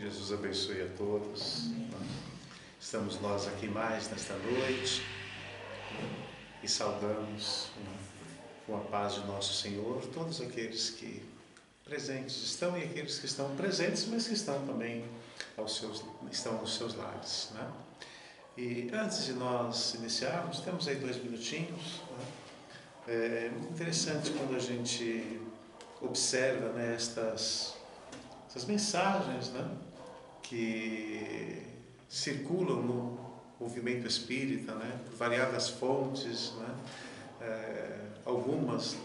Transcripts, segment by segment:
Jesus abençoe a todos. Estamos nós aqui mais nesta noite e saudamos com a paz de nosso Senhor todos aqueles que presentes estão e aqueles que estão presentes, mas que estão também estão nos seus lares, né? E antes de nós iniciarmos, temos aí 2 minutinhos, né? É muito interessante quando a gente observa, né, essas mensagens, né, que circulam no movimento espírita, né, por variadas fontes, né, algumas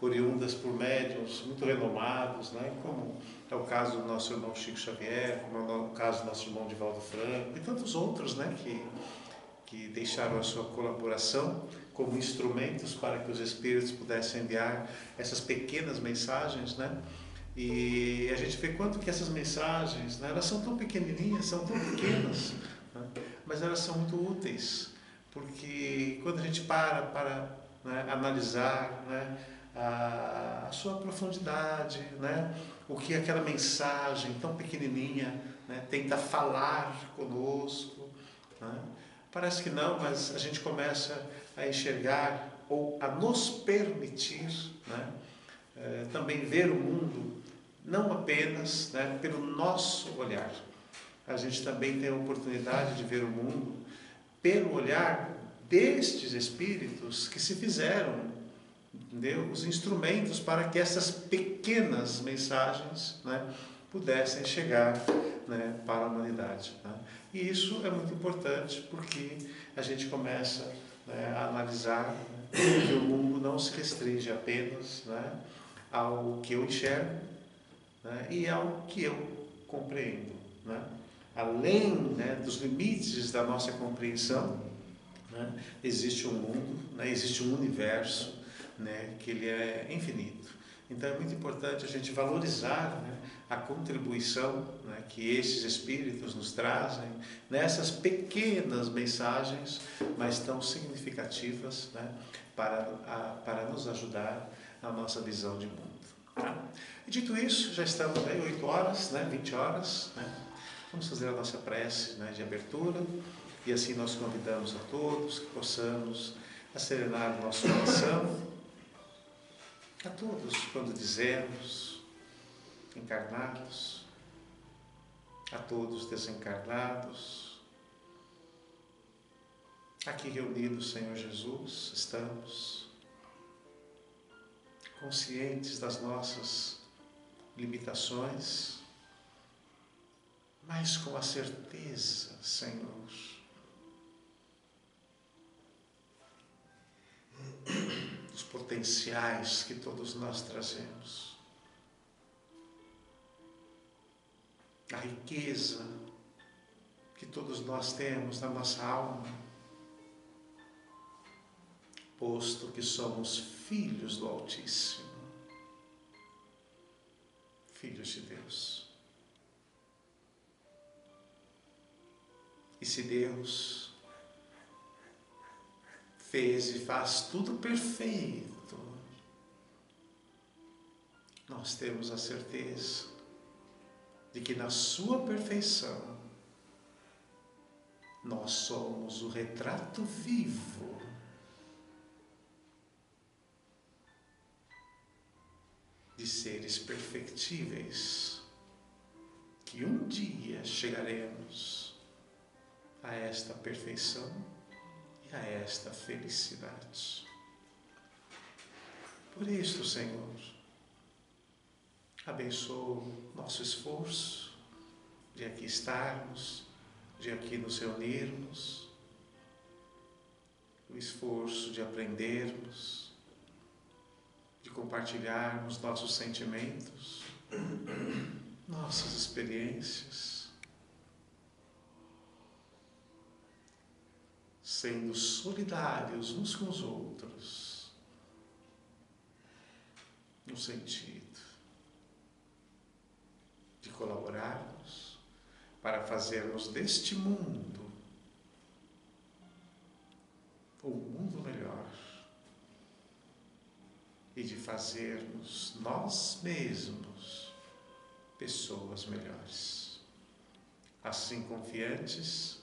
oriundas por médiuns muito renomados, né, como é o caso do nosso irmão Chico Xavier, como é o caso do nosso irmão Divaldo Franco e tantos outros, né, que deixaram a sua colaboração como instrumentos para que os espíritos pudessem enviar essas pequenas mensagens, né? E a gente vê quanto que essas mensagens, né, elas são tão pequenininhas, são tão pequenas, né, mas elas são muito úteis, porque quando a gente para né, analisar, né, a sua profundidade, né, o que aquela mensagem tão pequenininha, né, tenta falar conosco, né, parece que não, mas a gente começa a enxergar ou a nos permitir, né, também ver o mundo não apenas, né, pelo nosso olhar. A gente também tem a oportunidade de ver o mundo pelo olhar destes espíritos que se fizeram, entendeu? Os instrumentos para que essas pequenas mensagens, né, pudessem chegar, né, para a humanidade, né? E isso é muito importante porque a gente começa, né, a analisar, né, que o mundo não se restringe apenas, né, ao que eu enxergo, né, e ao que eu compreendo, né? Além, né, dos limites da nossa compreensão, né, existe um mundo, né, existe um universo, né, que ele é infinito. Então é muito importante a gente valorizar, né, a contribuição, né, que esses espíritos nos trazem nessas pequenas mensagens, mas tão significativas, né, para nos ajudar na nossa visão de mundo. Tá? E dito isso, já estamos aí 8 horas, né, 20 horas, né? Vamos fazer a nossa prece, né, de abertura, e assim nós convidamos a todos que possamos acerenar o nosso coração, a todos, quando dizemos encarnados, a todos desencarnados, aqui reunidos, Senhor Jesus, estamos conscientes das nossas limitações, mas com a certeza, Senhor, dos potenciais que todos nós trazemos, a riqueza que todos nós temos na nossa alma, posto que somos filhos do Altíssimo, filhos de Deus. E se Deus fez e faz tudo perfeito, nós temos a certeza de que na sua perfeição nós somos o retrato vivo de seres perfectíveis, que um dia chegaremos a esta perfeição e a esta felicidade. Por isso, Senhor, abençoa nosso esforço de aqui estarmos, de aqui nos reunirmos, o esforço de aprendermos, de compartilharmos nossos sentimentos, nossas experiências, sendo solidários uns com os outros, no sentido de colaborarmos para fazermos deste mundo um mundo melhor e de fazermos nós mesmos pessoas melhores. Assim confiantes,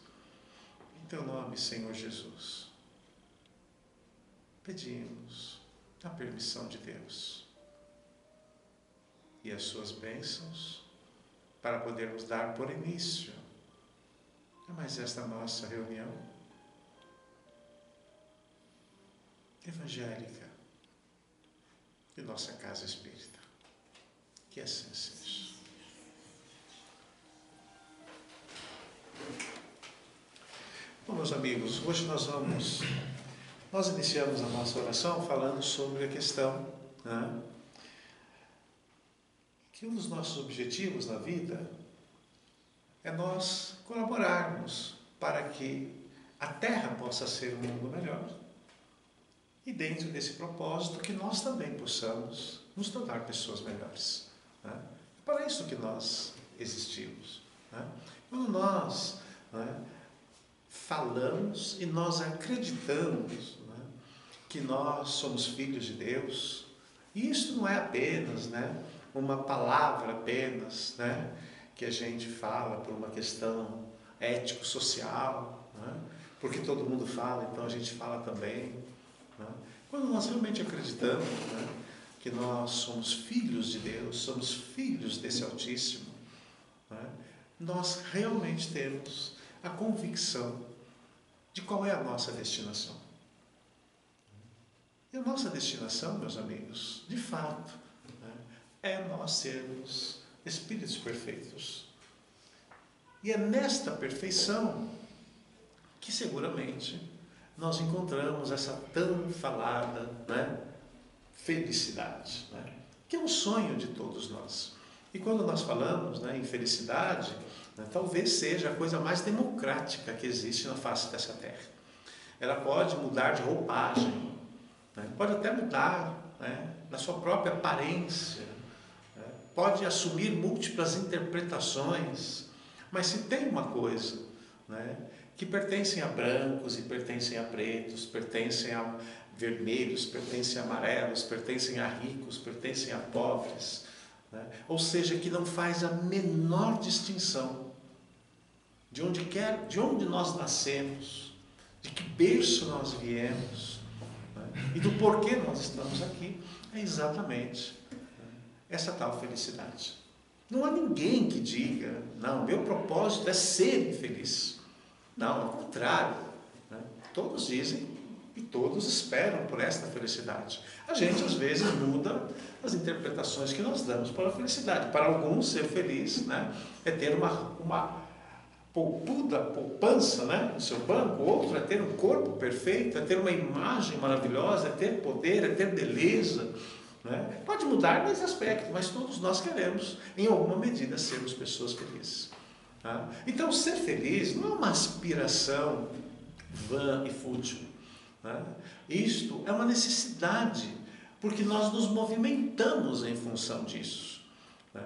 em Teu nome, Senhor Jesus, pedimos a permissão de Deus e as Suas bênçãos para podermos dar por início a mais esta nossa reunião evangélica de nossa casa espírita. Que assim seja. Bom, meus amigos, hoje nós iniciamos a nossa oração falando sobre a questão, né, que um dos nossos objetivos na vida é nós colaborarmos para que a Terra possa ser um mundo melhor. E dentro desse propósito que nós também possamos nos tornar pessoas melhores. Né? É para isso que nós existimos. Né? Quando nós, né, falamos e nós acreditamos, né, que nós somos filhos de Deus, e isso não é apenas, né, uma palavra apenas, né, que a gente fala por uma questão ético-social, né, porque todo mundo fala, então a gente fala também. Né? Quando nós realmente acreditamos, né, que nós somos filhos de Deus, somos filhos desse Altíssimo, né, nós realmente temos a convicção de qual é a nossa destinação. E a nossa destinação, meus amigos, de fato, né, é nós sermos espíritos perfeitos. E é nesta perfeição que seguramente nós encontramos essa tão falada, né, felicidade, né, que é um sonho de todos nós. E quando nós falamos, né, em felicidade, né, talvez seja a coisa mais democrática que existe na face dessa terra. Ela pode mudar de roupagem, né, pode até mudar, né, na sua própria aparência, né, pode assumir múltiplas interpretações, mas se tem uma coisa, né, que pertencem a brancos e pertencem a pretos, pertencem a vermelhos, pertencem a amarelos, pertencem a ricos, pertencem a pobres, né? Ou seja, que não faz a menor distinção de onde nós nascemos, de que berço nós viemos, né, e do porquê nós estamos aqui, é exatamente, né, essa tal felicidade. Não há ninguém que diga, não, meu propósito é ser infeliz. Não, ao contrário, né? Todos dizem e todos esperam por esta felicidade. A gente às vezes muda as interpretações que nós damos para a felicidade. Para alguns ser feliz, né, é ter uma poupança, né, no seu banco. Outro é ter um corpo perfeito, é ter uma imagem maravilhosa, é ter poder, é ter beleza, né? Pode mudar nesse aspecto, mas todos nós queremos em alguma medida sermos pessoas felizes. Então, ser feliz não é uma aspiração vã e fútil. Né? Isto é uma necessidade, porque nós nos movimentamos em função disso. Né?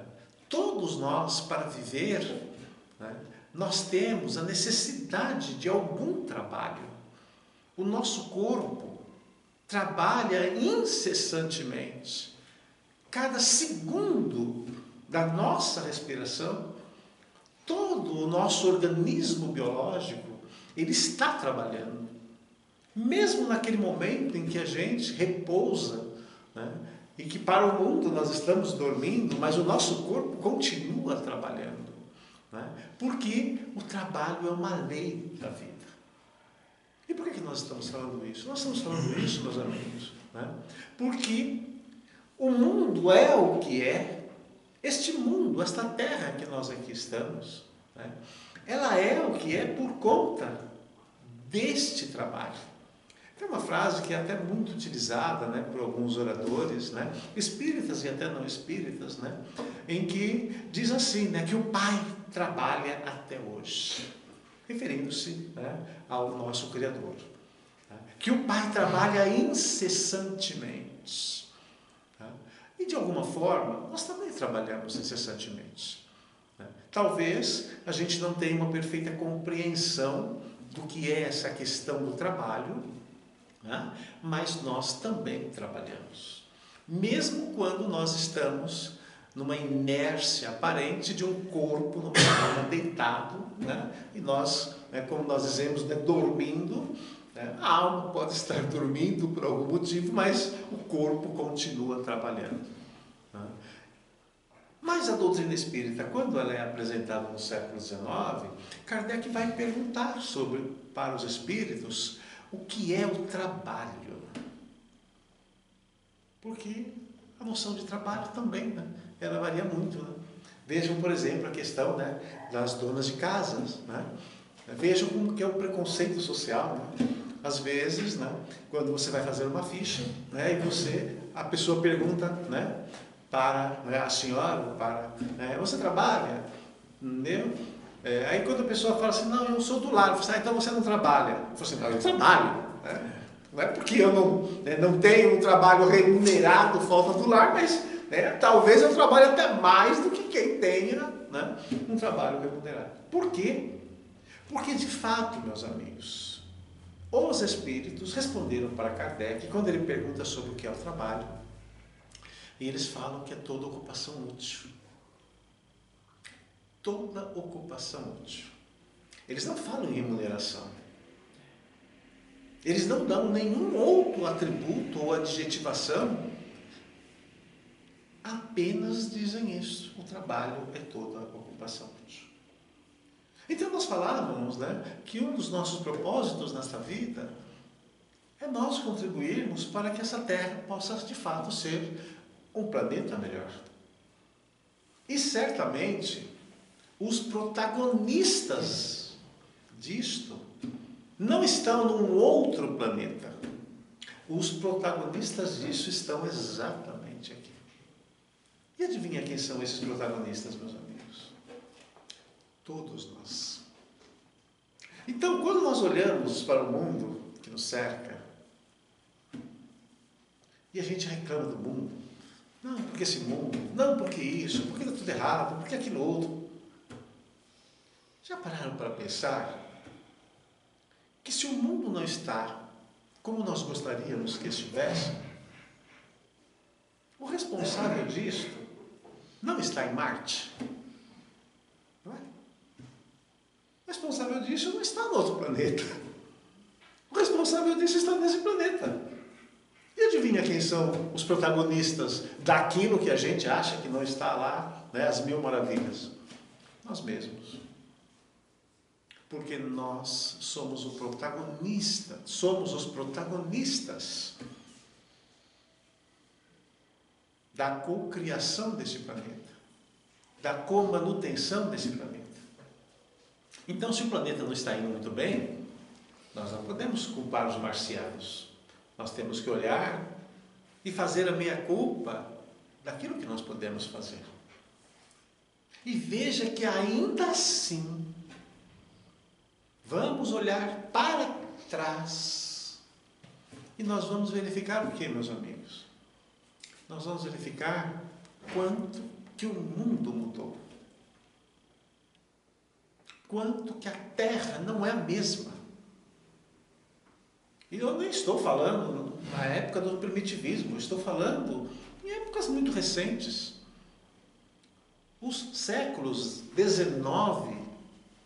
Todos nós, para viver, né, nós temos a necessidade de algum trabalho. O nosso corpo trabalha incessantemente. Cada segundo da nossa respiração, todo o nosso organismo biológico, ele está trabalhando. Mesmo naquele momento em que a gente repousa, né, e que para o mundo nós estamos dormindo, mas o nosso corpo continua trabalhando. Né, porque o trabalho é uma lei da vida. E por que nós estamos falando isso? Nós estamos falando isso, meus amigos, né, porque o mundo é o que é. Este mundo, esta terra que nós aqui estamos, né, ela é o que é por conta deste trabalho. Tem uma frase que é até muito utilizada, né, por alguns oradores, né, espíritas e até não espíritas, né, em que diz assim, né, que o Pai trabalha até hoje, referindo-se, né, ao nosso Criador. Né, que o Pai trabalha incessantemente. E de alguma forma, nós também trabalhamos incessantemente. Talvez a gente não tenha uma perfeita compreensão do que é essa questão do trabalho, né? Mas nós também trabalhamos. Mesmo quando nós estamos numa inércia aparente de um corpo numa cama deitado, né? E nós, né, como nós dizemos, né, dormindo, né? A alma pode estar dormindo por algum motivo, mas o corpo continua trabalhando, né? Mas a doutrina espírita, quando ela é apresentada no século XIX, Kardec vai perguntar para os espíritos o que é o trabalho. Porque a noção de trabalho também, né, ela varia muito, né? Vejam, por exemplo, a questão, né, das donas de casas, né? Vejam como que é o preconceito social, né? Às vezes, né, quando você vai fazer uma ficha, né, e a pessoa pergunta, né, para, né, a senhora, né, você trabalha? Entendeu? Aí quando a pessoa fala assim, não, eu sou do lar, você, então você não trabalha. Eu falo assim, não, eu trabalho, né? Não é porque eu não tenho um trabalho remunerado, falta do lar, mas, né, talvez eu trabalhe até mais do que quem tenha, né, um trabalho remunerado. Por quê? Porque, de fato, meus amigos, os espíritos responderam para Kardec quando ele pergunta sobre o que é o trabalho, e eles falam que é toda ocupação útil. Toda ocupação útil. Eles não falam em remuneração. Eles não dão nenhum outro atributo ou adjetivação, apenas dizem isso. O trabalho é toda ocupação útil. Então nós falávamos, né, que um dos nossos propósitos nesta vida é nós contribuirmos para que essa Terra possa de fato ser um planeta melhor. E certamente os protagonistas disto não estão num outro planeta. Os protagonistas disso estão exatamente aqui. E adivinha quem são esses protagonistas, meus amigos? Todos nós. Então, quando nós olhamos para o mundo que nos cerca, e a gente reclama do mundo, não, porque esse mundo, não, porque isso, porque está tudo errado, porque aquilo outro. Já pararam para pensar que se o mundo não está como nós gostaríamos que estivesse, o responsável disto não está em Marte? Não é? O responsável disso não está no outro planeta. O responsável disso está nesse planeta. E adivinha quem são os protagonistas daquilo que a gente acha que não está lá, né, as mil maravilhas? Nós mesmos. Porque nós somos o protagonista, somos os protagonistas da cocriação desse planeta, da comanutenção desse planeta. Então, se o planeta não está indo muito bem, nós não podemos culpar os marcianos. Nós temos que olhar e fazer a meia-culpa daquilo que nós podemos fazer. E veja que ainda assim, vamos olhar para trás e nós vamos verificar o que, meus amigos? Nós vamos verificar quanto que o mundo mudou. Quanto que a Terra não é a mesma. E eu nem estou falando na época do primitivismo, estou falando em épocas muito recentes. Os séculos 19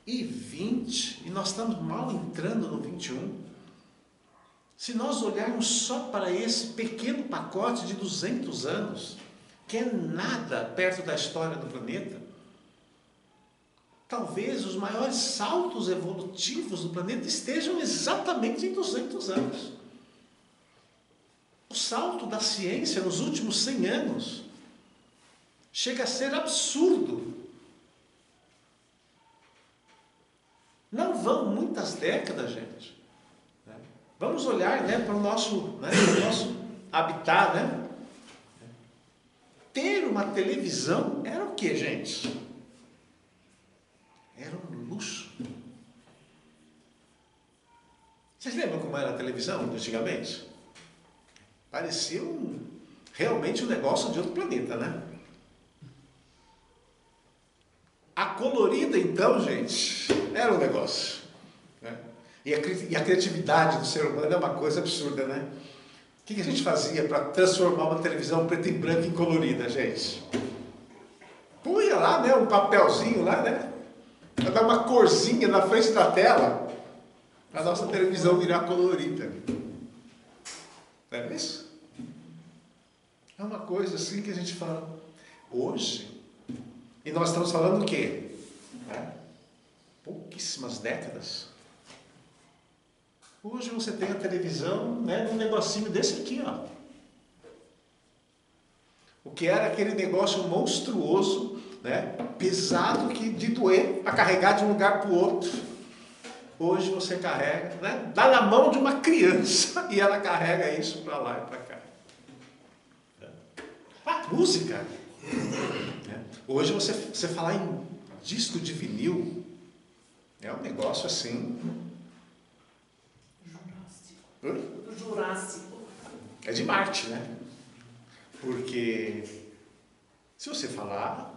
e 20, e nós estamos mal entrando no 21. Se nós olharmos só para esse pequeno pacote de 200 anos, que é nada perto da história do planeta, talvez os maiores saltos evolutivos do planeta estejam exatamente em 200 anos. O salto da ciência nos últimos 100 anos chega a ser absurdo. Não vão muitas décadas, gente. Vamos olhar, né, para o nosso habitat, né? Ter uma televisão era o que, gente? Era um luxo. Vocês lembram como era a televisão antigamente? Parecia realmente um negócio de outro planeta, né? A colorida, então, gente, era um negócio, né? E a criatividade do ser humano é uma coisa absurda, né? O que a gente fazia para transformar uma televisão preta e branca em colorida, gente? lá, né, um papelzinho lá, né, para dar uma corzinha na frente da tela, para a nossa televisão virar colorida. Não é isso? É uma coisa assim que a gente fala, hoje, e nós estamos falando o quê? Pouquíssimas décadas. Hoje você tem a televisão, né, num negocinho desse aqui, ó. O que era aquele negócio monstruoso, né, pesado, que de doer para carregar de um lugar para o outro. Hoje você carrega, né, dá na mão de uma criança e ela carrega isso para lá e para cá. Música. Hoje você falar em disco de vinil é um negócio assim. Do Jurássico. É de Marte, né? Porque se você falar,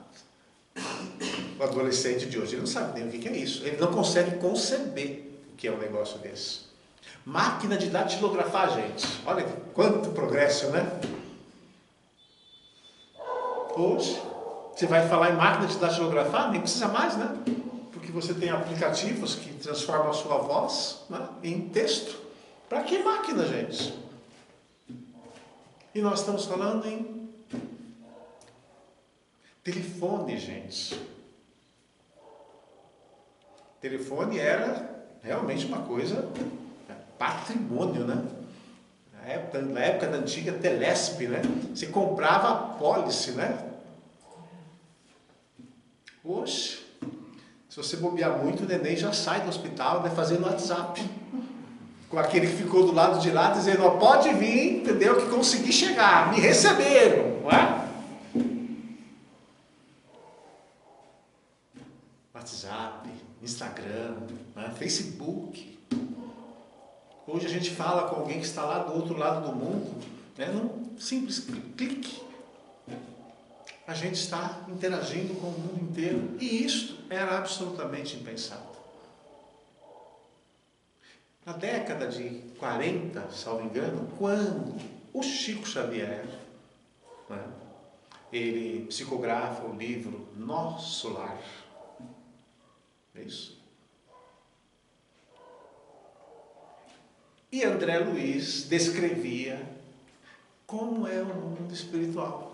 o adolescente de hoje ele não sabe nem o que é isso. Ele não consegue conceber o que é um negócio desse. Máquina de datilografar, gente. Olha quanto progresso, né? Hoje, você vai falar em máquina de datilografar, nem precisa mais, né? Porque você tem aplicativos que transformam a sua voz, né, em texto. Para que máquina, gente? E nós estamos falando em telefone, gente. Telefone era realmente uma coisa, patrimônio, né? Na época da antiga Telesp, né? Você comprava a pólice, né? Hoje, se você bobear muito, o neném já sai do hospital, vai fazer no WhatsApp. Com aquele que ficou do lado de lá, dizendo, ó, pode vir, entendeu? Que consegui chegar, me receberam, não é? WhatsApp, Instagram, né? Facebook. Hoje a gente fala com alguém que está lá do outro lado do mundo, né? Num simples clique. A gente está interagindo com o mundo inteiro. E isto era absolutamente impensado. Na década de 40, salvo engano, quando o Chico Xavier, né, ele psicografa o livro Nosso Lar. É isso? E André Luiz descrevia como é o mundo espiritual.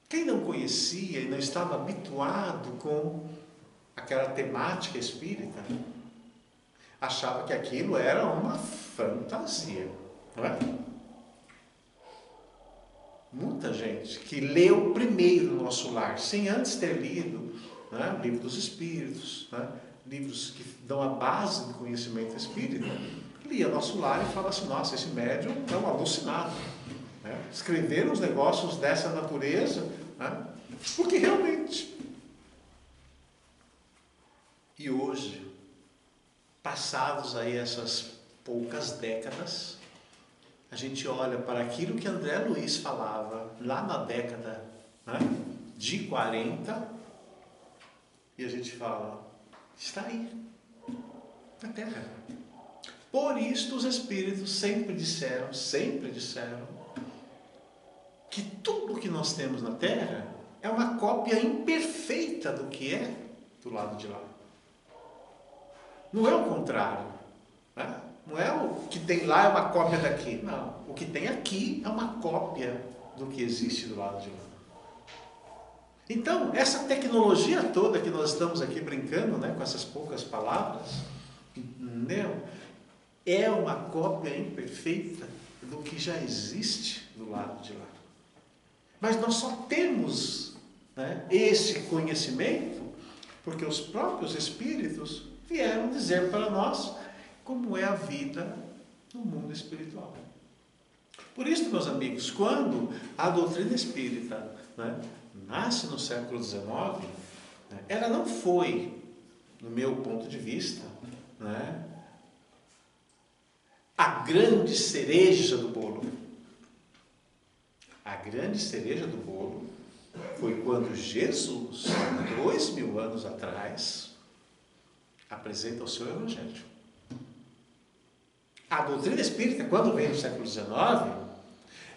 Quem não conhecia e não estava habituado com aquela temática espírita, achava que aquilo era uma fantasia, não é? Muita gente que leu primeiro Nosso Lar, sem antes ter lido, né, o Livro dos Espíritos, né, livros que dão a base do conhecimento espírita, lia Nosso Lar e falava assim, nossa, esse médium é um alucinado. Né? Escrever uns negócios dessa natureza, né? Porque realmente... E hoje, passados aí essas poucas décadas, a gente olha para aquilo que André Luiz falava lá na década, né, de 40 e a gente fala, está aí, na Terra. Por isto os Espíritos sempre disseram que tudo que nós temos na Terra é uma cópia imperfeita do que é do lado de lá. Não é o contrário, né? Não é o que tem lá é uma cópia daqui. Não, o que tem aqui é uma cópia do que existe do lado de lá. Então, essa tecnologia toda que nós estamos aqui brincando, né, com essas poucas palavras, entendeu? É uma cópia imperfeita do que já existe do lado de lá. Mas nós só temos, né, esse conhecimento porque os próprios Espíritos vieram dizer para nós como é a vida no mundo espiritual. Por isso, meus amigos, quando a doutrina espírita, né, nasce no século XIX, né, ela não foi, no meu ponto de vista, né, a grande cereja do bolo. A grande cereja do bolo foi quando Jesus, 2000 anos atrás, apresenta o seu Evangelho. A doutrina espírita, quando vem no século XIX,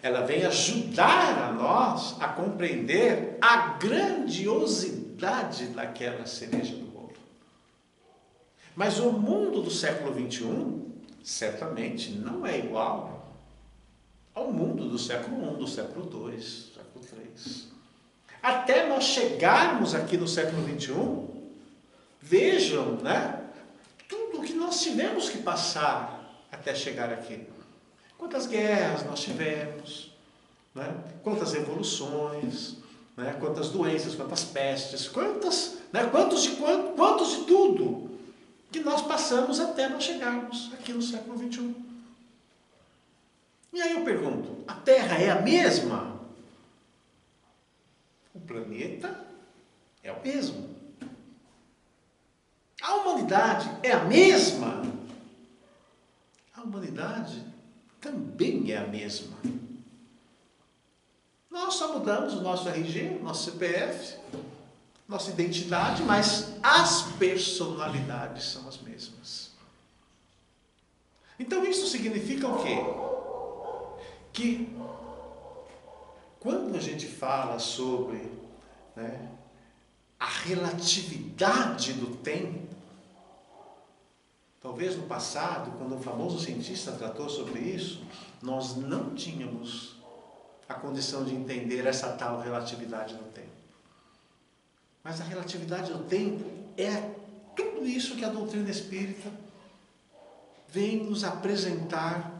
Ela vem ajudar a nós a compreender a grandiosidade daquela cereja do bolo. Mas o mundo do século XXI, certamente, não é igual ao mundo do século I, do século II, do século III. Até nós chegarmos aqui no século XXI, vejam, né? Tudo o que nós tivemos que passar até chegar aqui. Quantas guerras nós tivemos, né? Quantas revoluções, né? Quantas doenças, quantas pestes, quantos de tudo que nós passamos até nós chegarmos aqui no século XXI. E aí eu pergunto, a Terra é a mesma? O planeta é o mesmo. A humanidade é a mesma? A humanidade também é a mesma. Nós só mudamos o nosso RG, nosso CPF, nossa identidade, mas as personalidades são as mesmas. Então isso significa o quê? Que quando a gente fala sobre, né, a relatividade do tempo, talvez no passado, quando um famoso cientista tratou sobre isso, nós não tínhamos a condição de entender essa tal relatividade do tempo. Mas a relatividade do tempo é tudo isso que a doutrina espírita vem nos apresentar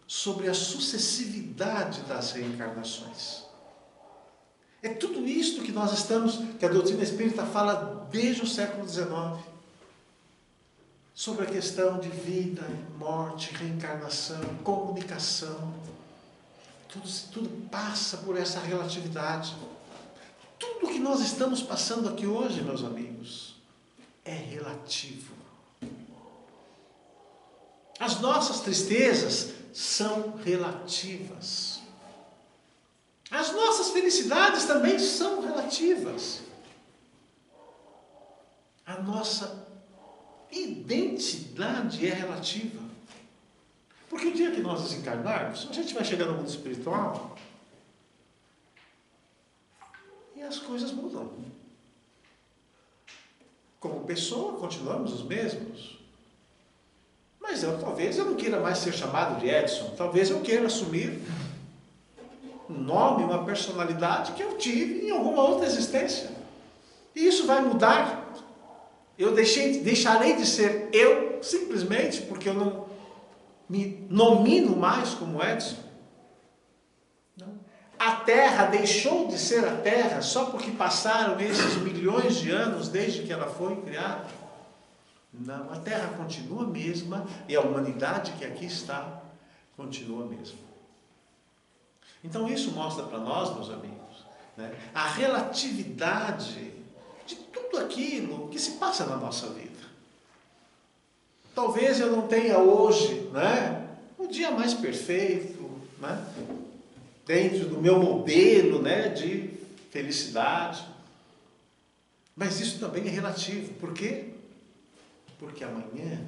sobre a sucessividade das reencarnações. É tudo isto que nós estamos, que a doutrina espírita fala desde o século XIX, sobre a questão de vida, morte, reencarnação, comunicação. Tudo passa por essa relatividade. Tudo que nós estamos passando aqui hoje, meus amigos, é relativo. As nossas tristezas são relativas. As nossas felicidades também são relativas. A nossa identidade é relativa. Porque o dia que nós desencarnarmos, a gente vai chegar no mundo espiritual e as coisas mudam. Como pessoa, continuamos os mesmos. Mas talvez eu não queira mais ser chamado de Edson. Talvez eu queira assumir um nome, uma personalidade que eu tive em alguma outra existência. E isso vai mudar. Eu deixarei de ser eu, simplesmente porque eu não me nomino mais como Edson. Não. A Terra deixou de ser a Terra só porque passaram esses milhões de anos desde que ela foi criada. Não, a Terra continua a mesma e a humanidade que aqui está continua a mesma. Então isso mostra para nós, meus amigos, né, a relatividade de tudo aquilo que se passa na nossa vida. Talvez eu não tenha hoje, né, o dia mais perfeito, né, dentro do meu modelo, né, de felicidade. Mas isso também é relativo. Por quê? Porque amanhã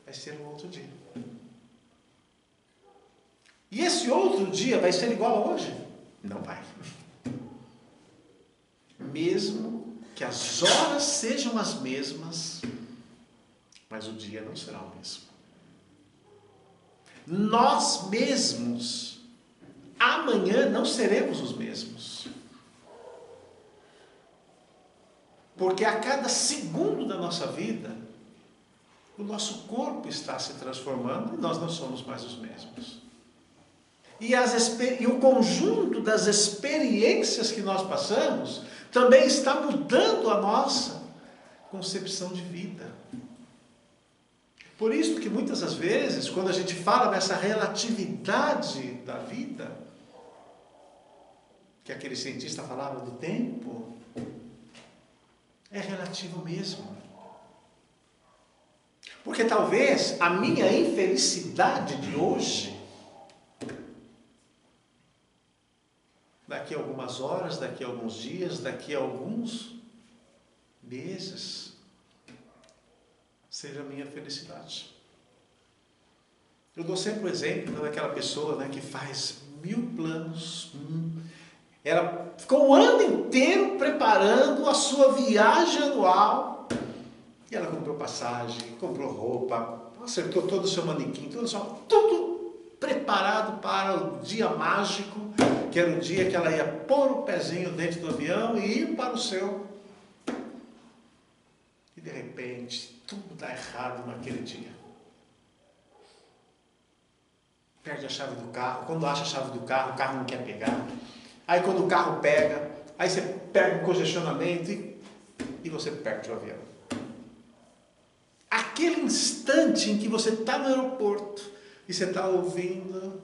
vai ser um outro dia. E esse outro dia vai ser igual a hoje? Não vai. Mesmo que as horas sejam as mesmas, mas o dia não será o mesmo. Nós mesmos, amanhã não seremos os mesmos. Porque a cada segundo da nossa vida, o nosso corpo está se transformando e nós não somos mais os mesmos. E o conjunto das experiências que nós passamos também está mudando a nossa concepção de vida. Por isso que muitas das vezes, quando a gente fala dessa relatividade da vida, que aquele cientista falava do tempo, é relativo mesmo. Porque talvez a minha infelicidade de hoje, daqui a algumas horas, daqui a alguns dias, daqui a alguns meses, seja a minha felicidade. Eu dou sempre o exemplo daquela pessoa, né, que faz 1000 planos. Ela ficou o ano inteiro preparando a sua viagem anual. E ela comprou passagem, comprou roupa, acertou todo o seu manequim, tudo preparado para o dia mágico, que era o dia que ela ia pôr o pezinho dentro do avião e ir para o céu. E de repente, tudo dá errado naquele dia. Perde a chave do carro. Quando acha a chave do carro, o carro não quer pegar. Aí quando o carro pega, aí você pega um congestionamento e você perde o avião. Aquele instante em que você está no aeroporto e você está ouvindo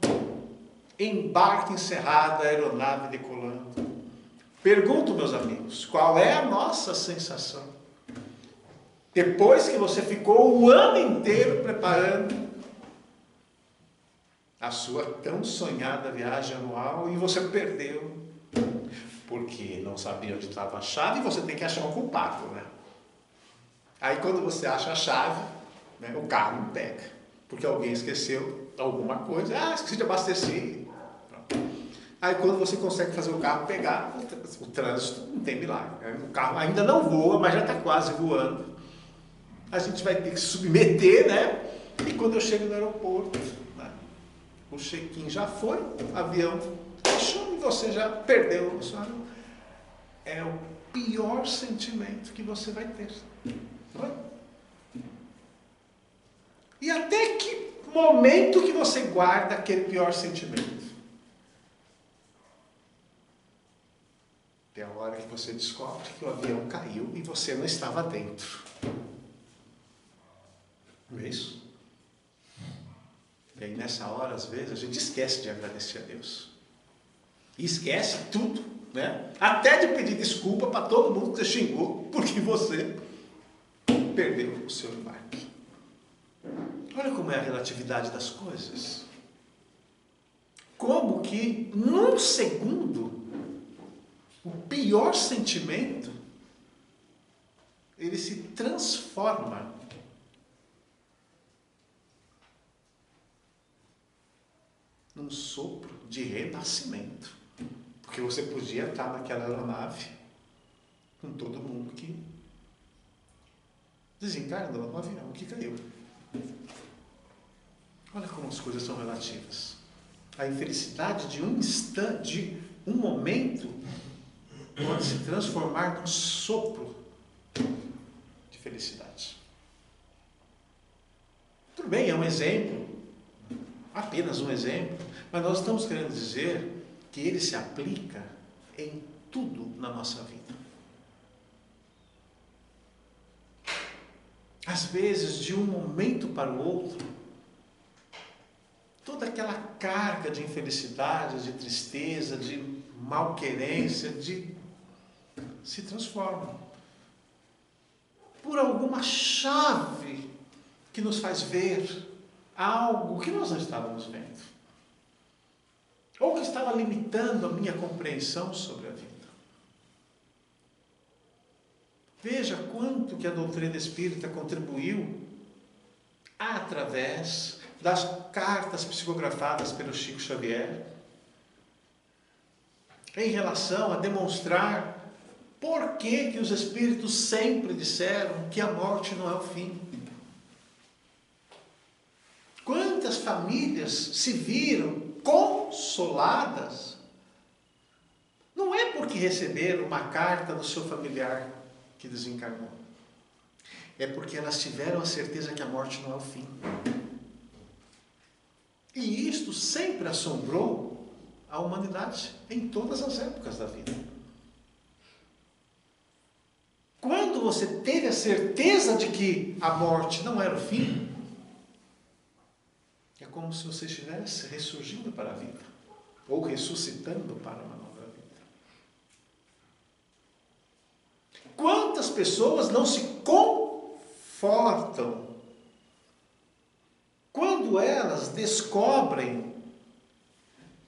embarque encerrado, a aeronave decolando. Pergunto, meus amigos, qual é a nossa sensação? Depois que você ficou o ano inteiro preparando a sua tão sonhada viagem anual e você perdeu, porque não sabia onde estava a chave e você tem que achar um culpado, né? Aí quando você acha a chave, né, o carro não pega, porque alguém esqueceu alguma coisa, esqueci de abastecer. Aí quando você consegue fazer o carro pegar, o trânsito não tem milagre, né? O carro ainda não voa, mas já está quase voando. A gente vai ter que se submeter, né? E quando eu chego no aeroporto, né, o check-in já foi, o avião fechou e você já perdeu. É o pior sentimento que você vai ter. Não é? E até que momento que você guarda aquele pior sentimento? Tem a hora que você descobre que o avião caiu e você não estava dentro. Não é isso? E aí nessa hora, às vezes, a gente esquece de agradecer a Deus. E esquece tudo, né? Até de pedir desculpa para todo mundo que você xingou, porque você perdeu o seu embarque. Olha como é a relatividade das coisas. Como que, num segundo, o pior sentimento, ele se transforma num sopro de renascimento. Porque você podia estar naquela aeronave com todo mundo que desencarnou no avião que caiu. Olha como as coisas são relativas. A infelicidade de um instante, de um momento, pode se transformar num sopro de felicidade. Tudo bem, é um exemplo, apenas um exemplo, mas nós estamos querendo dizer que ele se aplica em tudo na nossa vida. Às vezes, de um momento para o outro, toda aquela carga de infelicidade, de tristeza, de malquerência, se transforma por alguma chave que nos faz ver algo que nós não estávamos vendo, ou que estava limitando a minha compreensão sobre a vida. Veja quanto que a doutrina espírita contribuiu através das cartas psicografadas pelo Chico Xavier, em relação a demonstrar por que os espíritos sempre disseram que a morte não é o fim. Quantas famílias se viram consoladas, não é porque receberam uma carta do seu familiar que desencarnou, é porque elas tiveram a certeza que a morte não é o fim. E isto sempre assombrou a humanidade em todas as épocas da vida. Quando você teve a certeza de que a morte não era o fim, é como se você estivesse ressurgindo para a vida, ou ressuscitando para uma nova vida. Quantas pessoas não se confortam quando elas descobrem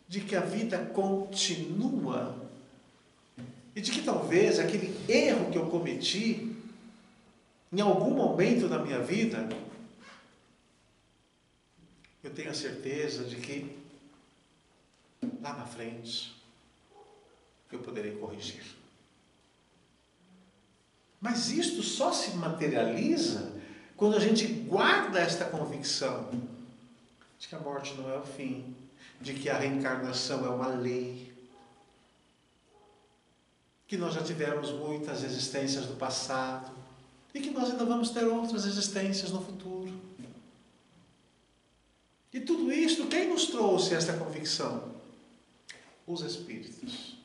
de que a vida continua e de que talvez aquele erro que eu cometi em algum momento da minha vida, eu tenho a certeza de que lá na frente, eu poderei corrigir. Mas isto só se materializa quando a gente guarda esta convicção de que a morte não é o fim, de que a reencarnação é uma lei, que nós já tivemos muitas existências do passado e que nós ainda vamos ter outras existências no futuro. E tudo isto, quem nos trouxe esta convicção? Os Espíritos.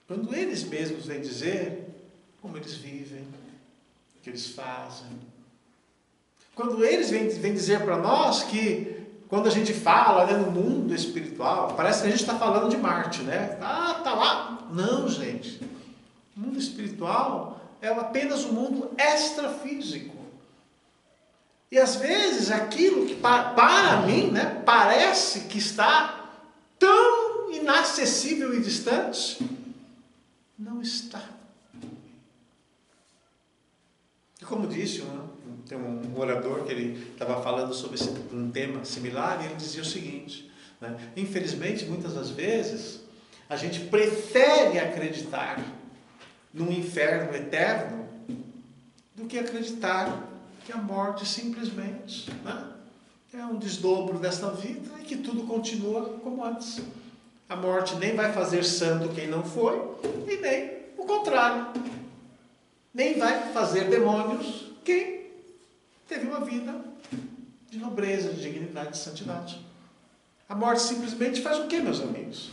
Quando eles mesmos vêm dizer como eles vivem, o que eles fazem. Quando eles vêm dizer para nós que, quando a gente fala, né, no mundo espiritual, parece que a gente está falando de Marte, né? Ah, tá lá. Não, gente. O mundo espiritual é apenas um mundo extrafísico. E às vezes aquilo que para mim, né, parece que está tão inacessível e distante, não está. E como disse, tem um orador que ele estava falando sobre um tema similar e ele dizia o seguinte, né, infelizmente, muitas das vezes, a gente prefere acreditar num inferno eterno do que acreditar que a morte simplesmente, né, é um desdobro desta vida e que tudo continua como antes. A morte nem vai fazer santo quem não foi e nem o contrário. Nem vai fazer demônios quem teve uma vida de nobreza, de dignidade, de santidade. A morte simplesmente faz o quê, meus amigos?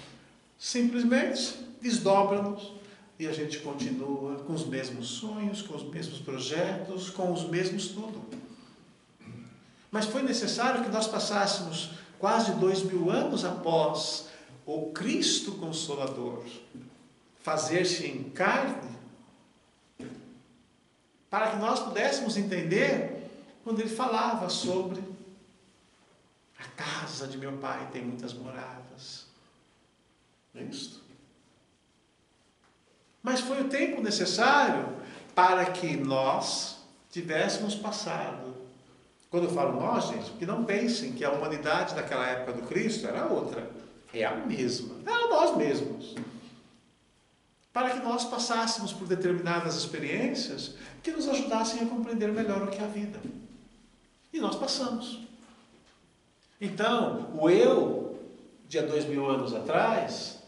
Simplesmente desdobra-nos e a gente continua com os mesmos sonhos, com os mesmos projetos, com os mesmos tudo. Mas foi necessário que nós passássemos quase 2000 anos após o Cristo Consolador fazer-se em carne, para que nós pudéssemos entender quando ele falava sobre a casa de meu pai tem muitas moradas. Não é isso? Mas foi o tempo necessário para que nós tivéssemos passado. Quando eu falo nós, gente, que não pensem que a humanidade daquela época do Cristo era outra. É a mesma. Era nós mesmos. Para que nós passássemos por determinadas experiências que nos ajudassem a compreender melhor o que é a vida. E nós passamos. Então, o eu de há 2000 anos atrás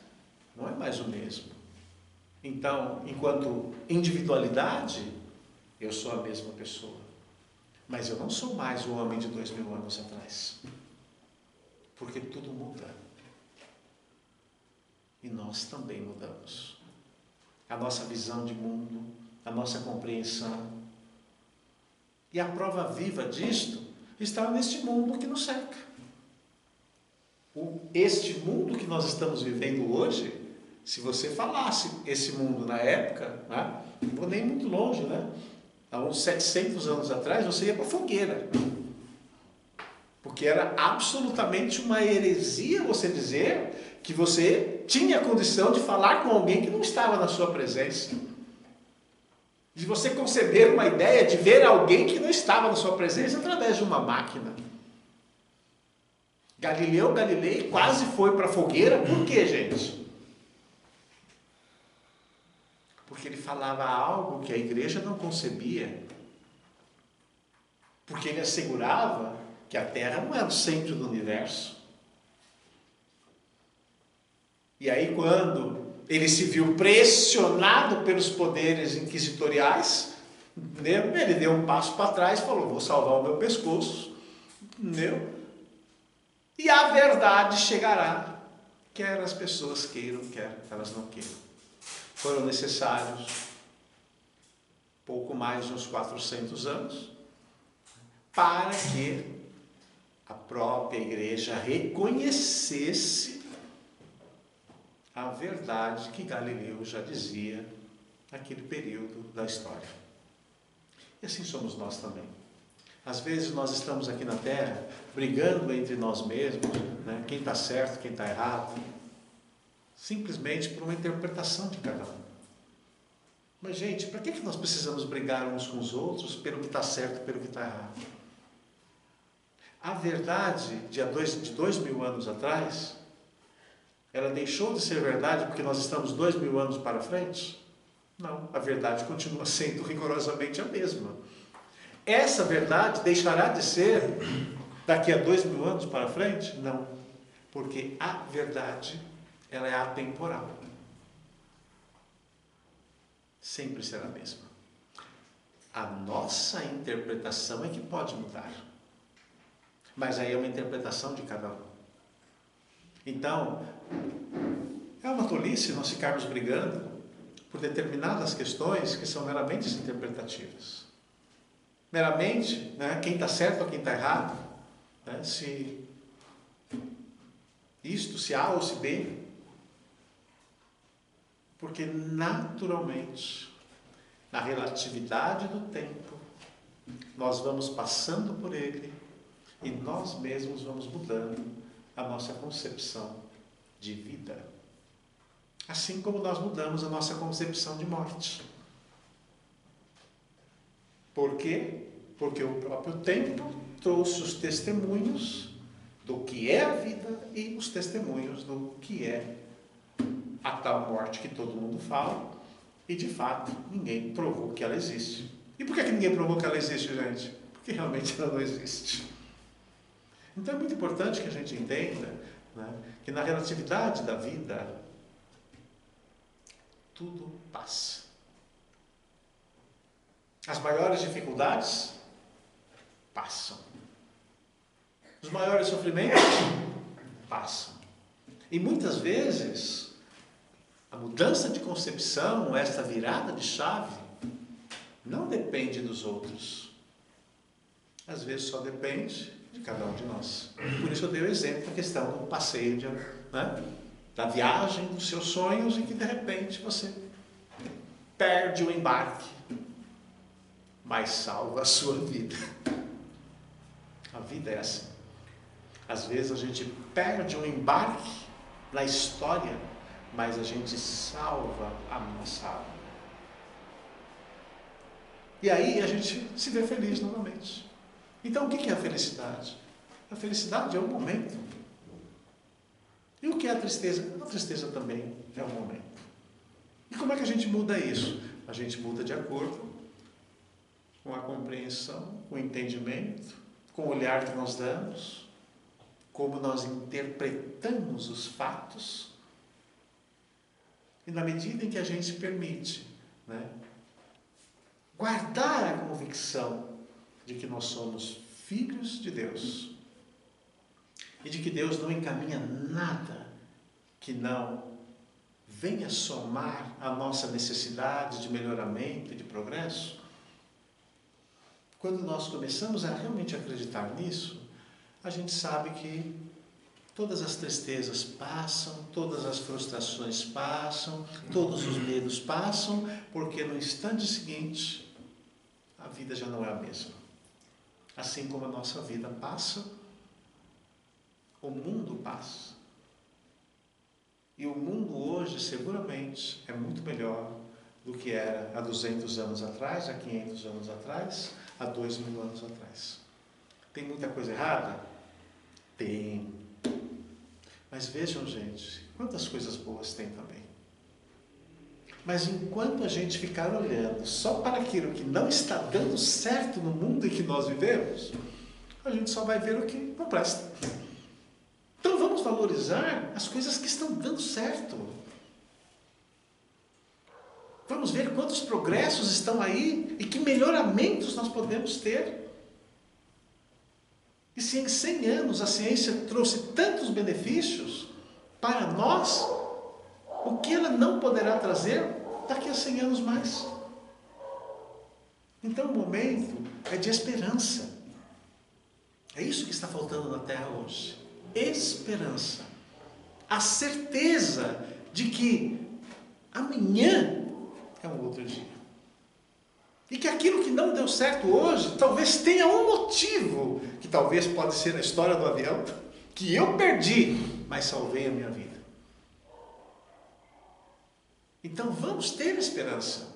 não é mais o mesmo. Então, enquanto individualidade, eu sou a mesma pessoa. Mas eu não sou mais o homem de 2000 anos atrás. Porque tudo muda. E nós também mudamos. A nossa visão de mundo, a nossa compreensão. E a prova viva disto está neste mundo que nos cerca. Este mundo que nós estamos vivendo hoje, se você falasse esse mundo na época, né, não vou nem muito longe, né? Há uns 700 anos atrás, você ia para a fogueira. Porque era absolutamente uma heresia você dizer que você tinha condição de falar com alguém que não estava na sua presença. De você conceber uma ideia de ver alguém que não estava na sua presença através de uma máquina. Galileu Galilei quase foi para a fogueira. Por quê, gente? Porque ele falava algo que a igreja não concebia. Porque ele assegurava que a Terra não era o centro do universo. E aí, quando ele se viu pressionado pelos poderes inquisitoriais, ele deu um passo para trás e falou: vou salvar o meu pescoço. Entendeu? E a verdade chegará, quer as pessoas queiram, quer elas não queiram. Foram necessários pouco mais de uns 400 anos para que a própria igreja reconhecesse a verdade que Galileu já dizia naquele período da história. E assim somos nós também. Às vezes nós estamos aqui na Terra brigando entre nós mesmos, né? Quem está certo, quem está errado, simplesmente por uma interpretação de cada um. Mas, gente, para que nós precisamos brigar uns com os outros pelo que está certo e pelo que está errado? A verdade de 2000 anos atrás Ela deixou de ser verdade porque nós estamos 2000 anos para frente? Não, a verdade continua sendo rigorosamente a mesma. Essa verdade deixará de ser daqui a 2000 anos para frente? Não, porque a verdade, ela é atemporal. Sempre será a mesma. A nossa interpretação é que pode mudar. Mas aí é uma interpretação de cada um. Então, é uma tolice nós ficarmos brigando por determinadas questões que são meramente interpretativas. Meramente, né, quem está certo ou quem está errado, né, se isto, se A ou se B. Porque naturalmente, na relatividade do tempo, nós vamos passando por ele e nós mesmos vamos mudando a nossa concepção de vida. Assim como nós mudamos a nossa concepção de morte. Por quê? Porque o próprio tempo trouxe os testemunhos do que é a vida e os testemunhos do que é a tal morte que todo mundo fala, e de fato ninguém provou que ela existe. E por que ninguém provou que ela existe, gente? Porque realmente ela não existe. Então é muito importante que a gente entenda, né, que na relatividade da vida, tudo passa. As maiores dificuldades passam. Os maiores sofrimentos passam. E muitas vezes, a mudança de concepção, esta virada de chave, não depende dos outros. Às vezes só depende de cada um de nós. Por isso eu dei o exemplo da questão do passeio, né, da viagem dos seus sonhos, e que de repente você perde o embarque, mas salva a sua vida. A vida é assim. Às vezes a gente perde um embarque na história, mas a gente salva a nossa alma. E aí a gente se vê feliz novamente. Então o que é a felicidade? A felicidade é um momento. E o que é a tristeza? A tristeza também é um momento. E como é que a gente muda isso? A gente muda de acordo com a compreensão, com o entendimento, com o olhar que nós damos, como nós interpretamos os fatos. E na medida em que a gente se permite, né, guardar a convicção de que nós somos filhos de Deus e de que Deus não encaminha nada que não venha somar a nossa necessidade de melhoramento e de progresso, quando nós começamos a realmente acreditar nisso, a gente sabe que todas as tristezas passam, todas as frustrações passam, todos os medos passam, porque no instante seguinte, a vida já não é a mesma. Assim como a nossa vida passa, o mundo passa. E o mundo hoje, seguramente, é muito melhor do que era há 200 anos atrás, há 500 anos atrás, há 2000 anos atrás. Tem muita coisa errada? Tem. Mas vejam, gente, quantas coisas boas tem também. Mas enquanto a gente ficar olhando só para aquilo que não está dando certo no mundo em que nós vivemos, a gente só vai ver o que não presta. Então vamos valorizar as coisas que estão dando certo. Vamos ver quantos progressos estão aí e que melhoramentos nós podemos ter. E se em 100 anos a ciência trouxe tantos benefícios para nós, o que ela não poderá trazer daqui a 100 anos mais? Então o momento é de esperança. É isso que está faltando na Terra hoje. Esperança. A certeza de que amanhã é um outro dia. E que aquilo que não deu certo hoje, talvez tenha um motivo, que talvez pode ser a história do avião, que eu perdi, mas salvei a minha vida. Então vamos ter esperança.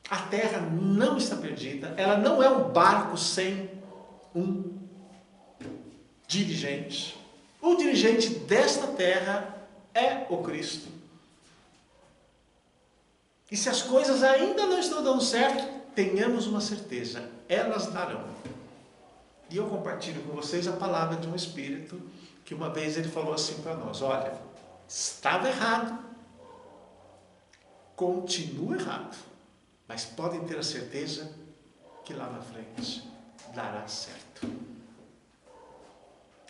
A Terra não está perdida, ela não é um barco sem um dirigente. O dirigente desta Terra é o Cristo. E se as coisas ainda não estão dando certo, tenhamos uma certeza, elas darão. E eu compartilho com vocês a palavra de um espírito que uma vez ele falou assim para nós: olha, estava errado, continua errado, mas podem ter a certeza que lá na frente dará certo.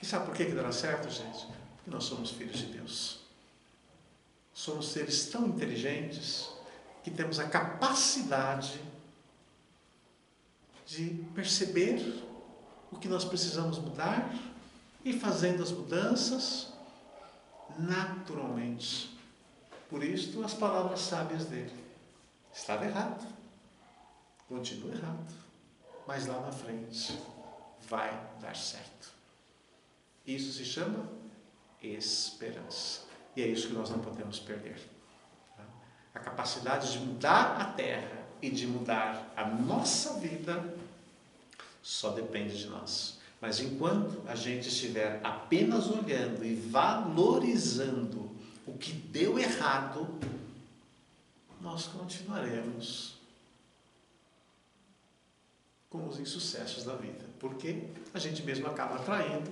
E sabe por que dará certo, gente? Porque nós somos filhos de Deus. Somos seres tão inteligentes que temos a capacidade de perceber o que nós precisamos mudar e fazendo as mudanças naturalmente. Por isso as palavras sábias dele: estava errado, continua errado, mas lá na frente vai dar certo. Isso se chama esperança. E é isso que nós não podemos perder. A capacidade de mudar a terra e de mudar a nossa vida só depende de nós. Mas enquanto a gente estiver apenas olhando e valorizando o que deu errado, nós continuaremos com os insucessos da vida. Porque a gente mesmo acaba atraindo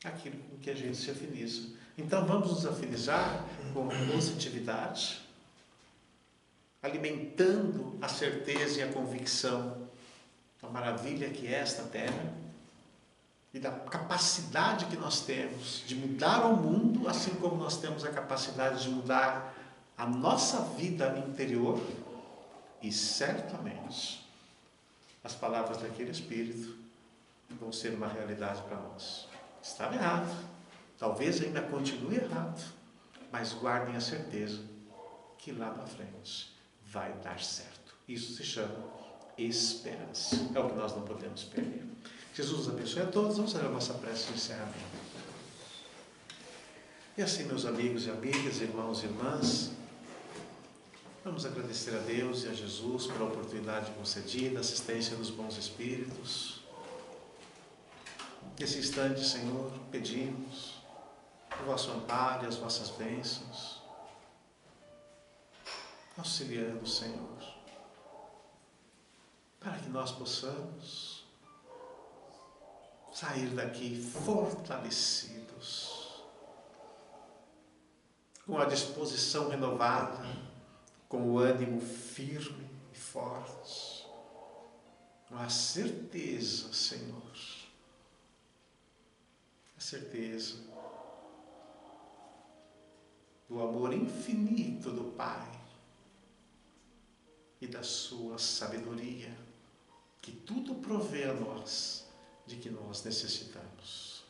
aquilo com que a gente se afiniza. Então vamos nos afinizar com positividade, alimentando a certeza e a convicção da maravilha que é esta terra e da capacidade que nós temos de mudar o mundo, assim como nós temos a capacidade de mudar a nossa vida interior. E certamente as palavras daquele Espírito vão ser uma realidade para nós. Estava errado, talvez ainda continue errado, mas guardem a certeza que lá na frente vai dar certo. Isso se chama esperança. É o que nós não podemos perder. Jesus nos abençoe a todos. Vamos fazer a nossa prece de encerramento. E assim, meus amigos e amigas, irmãos e irmãs, vamos agradecer a Deus e a Jesus pela oportunidade concedida, a assistência dos bons espíritos. Nesse instante, Senhor, pedimos o vosso amparo e as vossas bênçãos, auxiliando, Senhor, para que nós possamos sair daqui fortalecidos, com a disposição renovada, com o ânimo firme e forte, com a certeza, Senhor, a certeza do amor infinito do Pai e da sua sabedoria, que tudo provê a nós de que nós necessitamos.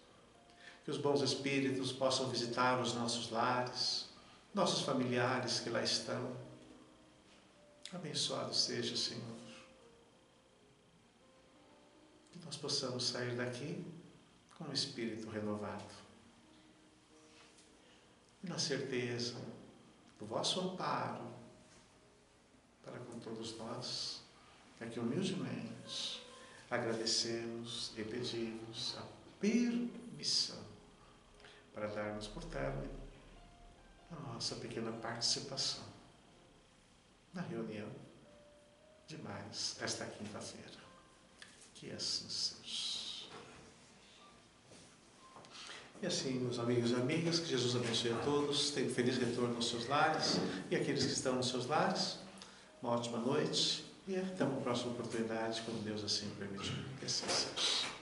Que os bons espíritos possam visitar os nossos lares, nossos familiares que lá estão. Abençoado seja, Senhor. Que nós possamos sair daqui com o espírito renovado. E na certeza do vosso amparo para com todos nós, é que humildemente agradecemos e pedimos a permissão para darmos por término a nossa pequena participação na reunião de mais esta quinta-feira. Que assim seja. E assim, meus amigos e amigas, que Jesus abençoe a todos, tenham um feliz retorno aos seus lares, e aqueles que estão nos seus lares, uma ótima noite, e até uma próxima oportunidade, quando Deus assim permitir. Que assim seja.